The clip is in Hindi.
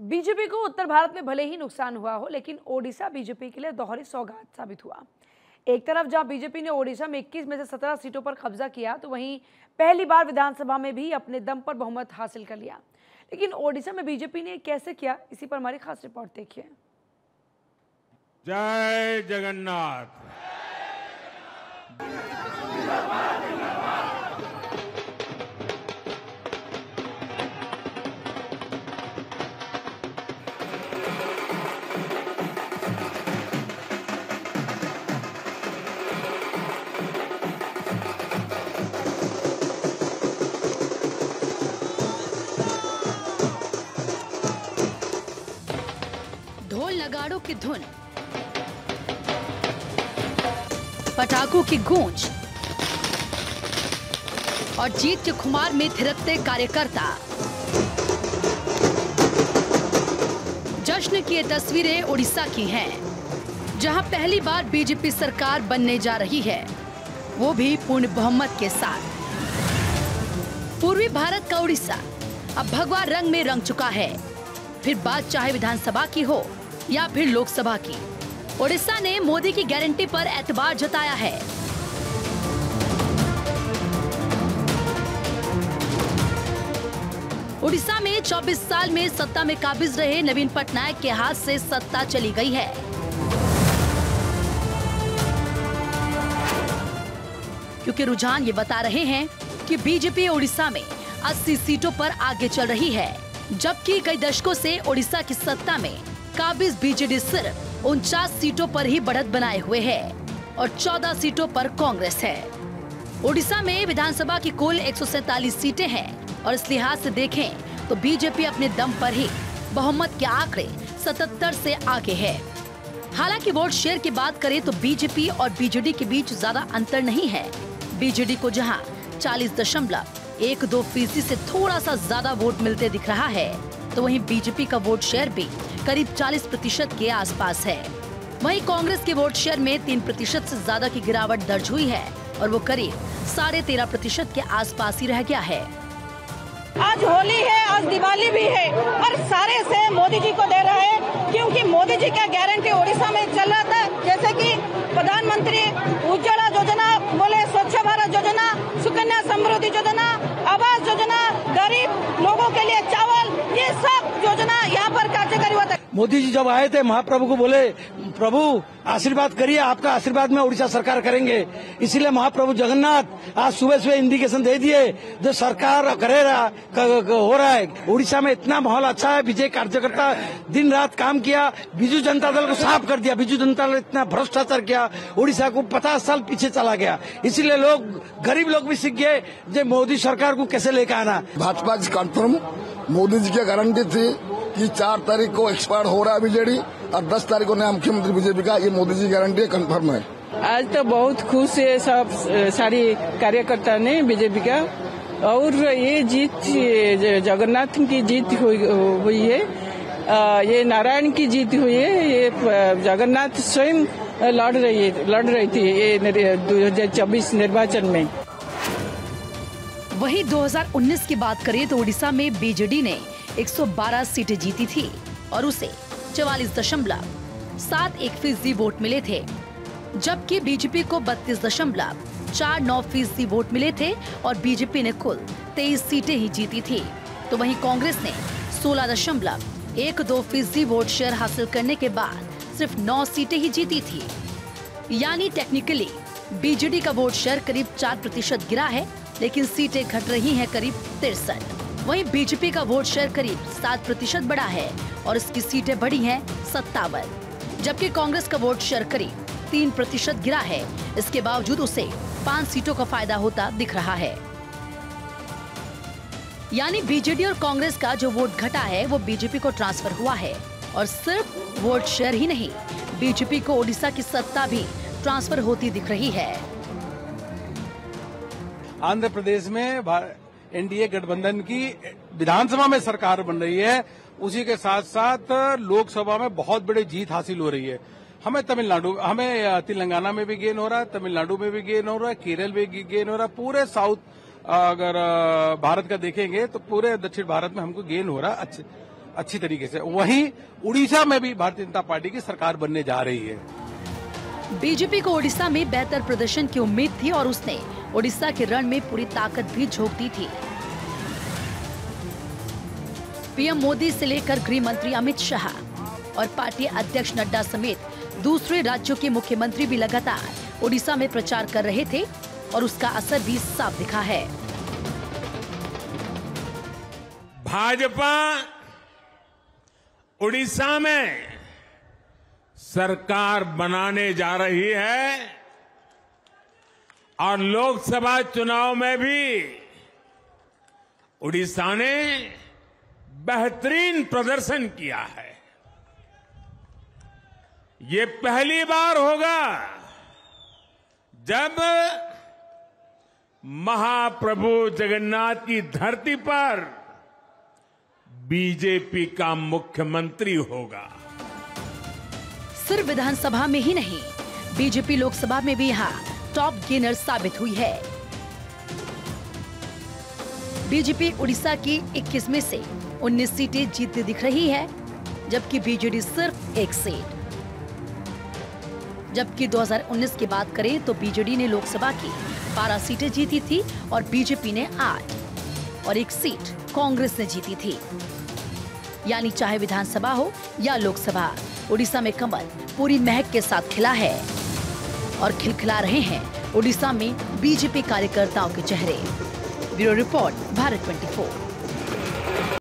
बीजेपी को उत्तर भारत में भले ही नुकसान हुआ हो, लेकिन ओडिशा बीजेपी के लिए दोहरी सौगात साबित हुआ। एक तरफ जहां बीजेपी ने ओडिशा में 21 में से 17 सीटों पर कब्जा किया, तो वहीं पहली बार विधानसभा में भी अपने दम पर बहुमत हासिल कर लिया। लेकिन ओडिशा में बीजेपी ने कैसे किया, इसी पर हमारी खास रिपोर्ट देखिए। जय जगन्नाथ। ढोल नगाड़ों की धुन, पटाखों की गूंज और जीत के खुमार में थिरकते कार्यकर्ता। जश्न की ये तस्वीरें उड़ीसा की हैं, जहां पहली बार बीजेपी सरकार बनने जा रही है, वो भी पूर्ण बहुमत के साथ। पूर्वी भारत का उड़ीसा अब भगवा रंग में रंग चुका है। फिर बात चाहे विधानसभा की हो या फिर लोकसभा की, ओडिशा ने मोदी की गारंटी पर एतबार जताया है। ओडिशा में 24 साल में सत्ता में काबिज रहे नवीन पटनायक के हाथ से सत्ता चली गई है। क्योंकि रुझान ये बता रहे हैं कि बीजेपी ओडिशा में 80 सीटों पर आगे चल रही है, जबकि कई दशकों से ओडिशा की सत्ता में काबिज बीजेडी सिर्फ 49 सीटों पर ही बढ़त बनाए हुए है और 14 सीटों पर कांग्रेस है। ओडिशा में विधानसभा की कुल 147 सीटें हैं और इस लिहाज से देखें तो बीजेपी अपने दम पर ही बहुमत के आंकड़े 77 से आगे है। हालांकि वोट शेयर की बात करें तो बीजेपी और बीजेडी के बीच ज्यादा अंतर नहीं है। बीजेडी को जहां 40.12% से थोड़ा सा ज्यादा वोट मिलते दिख रहा है, तो वहीं बीजेपी का वोट शेयर भी करीब 40% के आसपास है। वहीं कांग्रेस के वोट शेयर में 3% से ज्यादा की गिरावट दर्ज हुई है और वो करीब 13.5% के आसपास ही रह गया है। आज होली है, आज दिवाली भी है और सारे से मोदी जी को दे रहे हैं, क्योंकि मोदी जी का गारंटी ओडिशा में चल रहा था। जैसे कि प्रधानमंत्री उज्ज्वला योजना बोले, स्वच्छ भारत योजना, सुकन्या समृद्धि योजना, आवास योजना, गरीब लोगों के लिए चावल, ये सब योजना यहाँ पर कार्यकारी हुआ था। मोदी जी जब आए थे, महाप्रभु को बोले, प्रभु आशीर्वाद करिए, आपका आशीर्वाद में उड़ीसा सरकार करेंगे। इसीलिए महाप्रभु जगन्नाथ आज सुबह सुबह इंडिकेशन दे दिए, जो सरकार हो रहा है। उड़ीसा में इतना माहौल अच्छा है, विजय कार्यकर्ता दिन रात काम किया, बीजू जनता दल को साफ कर दिया। बीजू जनता दल इतना भ्रष्टाचार किया, उड़ीसा को 50 साल पीछे चला गया। इसीलिए लोग, गरीब लोग भी सीख गए जो मोदी सरकार को कैसे लेकर आना। भाजपा कन्फर्म, मोदी जी की गारंटी थी कि 4 तारीख को एक्सपायर हो रहा है बीजेडी और 10 तारीख को नया मुख्यमंत्री बीजेपी का, ये मोदी जी गारंटी कन्फर्म है। आज तो बहुत खुश है सब सारी कार्यकर्ता ने बीजेपी का, और ये जीत जगन्नाथ की जीत हुई है, ये नारायण की जीत हुई है। ये जगन्नाथ स्वयं लड़ रही थी ये 2024 निर्वाचन में। वहीं 2019 की बात करें तो ओडिशा में बीजेडी ने 112 सीटें जीती थी और उसे 44.71% वोट मिले थे, जबकि बीजेपी को 32.49% वोट मिले थे और बीजेपी ने कुल 23 सीटें ही जीती थी। तो वहीं कांग्रेस ने 16.12% वोट शेयर हासिल करने के बाद सिर्फ 9 सीटें ही जीती थी। यानी टेक्निकली बीजेडी का वोट शेयर करीब 4% गिरा है, लेकिन सीटें घट रही हैं करीब 63। वहीं बीजेपी का वोट शेयर करीब 7% बढ़ा है और इसकी सीटें बढ़ी हैं 57, जबकि कांग्रेस का वोट शेयर करीब 3% गिरा है। इसके बावजूद उसे 5 सीटों का फायदा होता दिख रहा है। यानी बीजेडी और कांग्रेस का जो वोट घटा है वो बीजेपी को ट्रांसफर हुआ है, और सिर्फ वोट शेयर ही नहीं, बीजेपी को ओडिशा की सत्ता भी ट्रांसफर होती दिख रही है। आंध्र प्रदेश में एनडीए गठबंधन की विधानसभा में सरकार बन रही है, उसी के साथ साथ लोकसभा में बहुत बड़ी जीत हासिल हो रही है। हमें तेलंगाना में भी गेन हो रहा है, तमिलनाडु में भी गेन हो रहा है, केरल में भी गेन हो रहा है, पूरे साउथ अगर भारत का देखेंगे तो पूरे दक्षिण भारत में हमको गेन हो रहा है अच्छी तरीके से। वहीं उड़ीसा में भी भारतीय जनता पार्टी की सरकार बनने जा रही है। बीजेपी को ओडिशा में बेहतर प्रदर्शन की उम्मीद थी और उसने ओडिशा के रण में पूरी ताकत भी झोंक दी थी। पीएम मोदी से लेकर गृह मंत्री अमित शाह और पार्टी अध्यक्ष नड्डा समेत दूसरे राज्यों के मुख्यमंत्री भी लगातार ओडिशा में प्रचार कर रहे थे और उसका असर भी साफ दिखा है। भाजपा उड़ीसा में सरकार बनाने जा रही है और लोकसभा चुनाव में भी उड़ीसा ने बेहतरीन प्रदर्शन किया है। ये पहली बार होगा जब महाप्रभु जगन्नाथ की धरती पर बीजेपी का मुख्यमंत्री होगा। सिर्फ विधानसभा में ही नहीं, बीजेपी लोकसभा में भी यहाँ टॉप गेनर साबित हुई है। बीजेपी उड़ीसा की 21 में से 19 सीटें जीतती दिख रही है, जबकि बीजेडी सिर्फ 1 सीट। जबकि 2019 की बात करें तो बीजेडी ने लोकसभा की 12 सीटें जीती थी और बीजेपी ने 8 और 1 सीट कांग्रेस ने जीती थी। यानी चाहे विधानसभा हो या लोकसभा, उड़ीसा में कमल पूरी महक के साथ खिला है और खिलखिला रहे हैं उड़ीसा में बीजेपी कार्यकर्ताओं के चेहरे। Bureau report, Bharat 24।